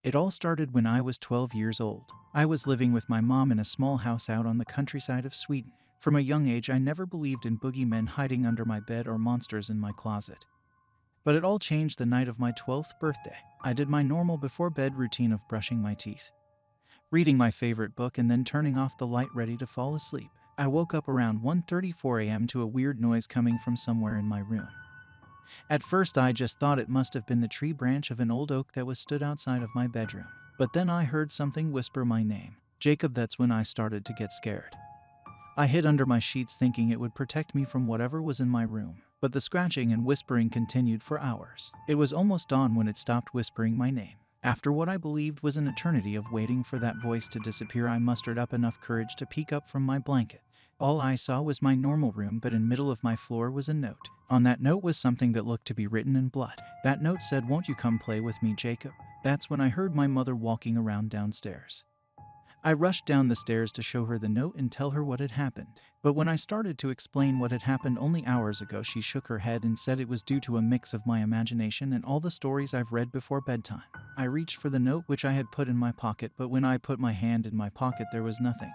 It all started when I was 12 years old. I was living with my mom in a small house out on the countryside of Sweden. From a young age, I never believed in boogeymen hiding under my bed or monsters in my closet. But it all changed the night of my 12th birthday. I did my normal before bed routine of brushing my teeth, reading my favorite book, and then turning off the light ready to fall asleep. I woke up around 1:34 a.m. to a weird noise coming from somewhere in my room. At first I just thought it must have been the tree branch of an old oak that was stood outside of my bedroom. But then I heard something whisper my name. Jacob. That's when I started to get scared. I hid under my sheets thinking it would protect me from whatever was in my room. But the scratching and whispering continued for hours. It was almost dawn when it stopped whispering my name. After what I believed was an eternity of waiting for that voice to disappear, I mustered up enough courage to peek up from my blanket. All I saw was my normal room, but in middle of my floor was a note. On that note was something that looked to be written in blood. That note said, "Won't you come play with me, Jacob?" That's when I heard my mother walking around downstairs. I rushed down the stairs to show her the note and tell her what had happened. But when I started to explain what had happened only hours ago, she shook her head and said it was due to a mix of my imagination and all the stories I've read before bedtime. I reached for the note, which I had put in my pocket, but when I put my hand in my pocket, there was nothing.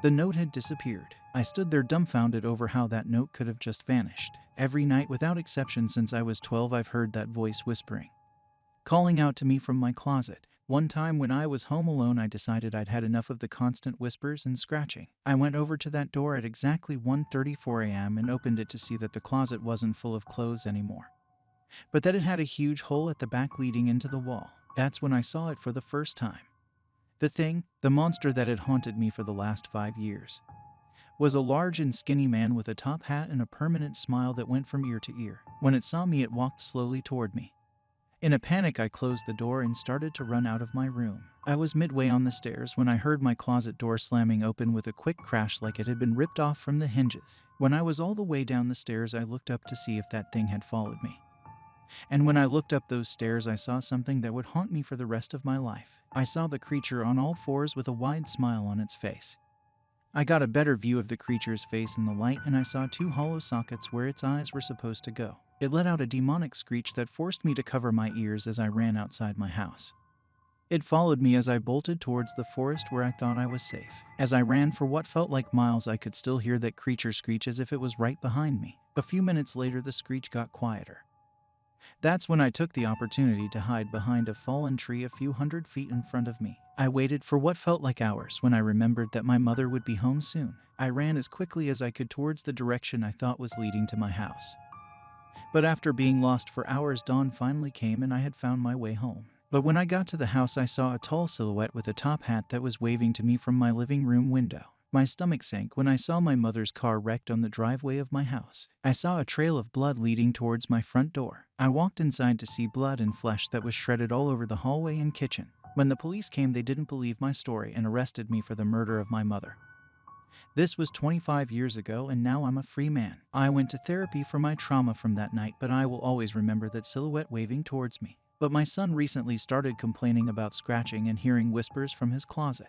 The note had disappeared. I stood there dumbfounded over how that note could have just vanished. Every night without exception since I was 12, I've heard that voice whispering, calling out to me from my closet. One time when I was home alone, I decided I'd had enough of the constant whispers and scratching. I went over to that door at exactly 1:34 a.m. and opened it to see that the closet wasn't full of clothes anymore, but that it had a huge hole at the back leading into the wall. That's when I saw it for the first time. The monster that had haunted me for the last 5 years, was a large and skinny man with a top hat and a permanent smile that went from ear to ear. When it saw me, it walked slowly toward me. In a panic, I closed the door and started to run out of my room. I was midway on the stairs when I heard my closet door slamming open with a quick crash like it had been ripped off from the hinges. When I was all the way down the stairs, I looked up to see if that thing had followed me. And when I looked up those stairs, I saw something that would haunt me for the rest of my life. I saw the creature on all fours with a wide smile on its face. I got a better view of the creature's face in the light, and I saw 2 hollow sockets where its eyes were supposed to go. It let out a demonic screech that forced me to cover my ears as I ran outside my house. It followed me as I bolted towards the forest where I thought I was safe. As I ran for what felt like miles, I could still hear that creature screech as if it was right behind me. A few minutes later, the screech got quieter. That's when I took the opportunity to hide behind a fallen tree a few hundred feet in front of me. I waited for what felt like hours. When I remembered that my mother would be home soon, I ran as quickly as I could towards the direction I thought was leading to my house. But after being lost for hours, dawn finally came and I had found my way home. But when I got to the house, I saw a tall silhouette with a top hat that was waving to me from my living room window. My stomach sank when I saw my mother's car wrecked on the driveway of my house. I saw a trail of blood leading towards my front door. I walked inside to see blood and flesh that was shredded all over the hallway and kitchen. When the police came, they didn't believe my story and arrested me for the murder of my mother. This was 25 years ago, and now I'm a free man. I went to therapy for my trauma from that night, but I will always remember that silhouette waving towards me. But my son recently started complaining about scratching and hearing whispers from his closet.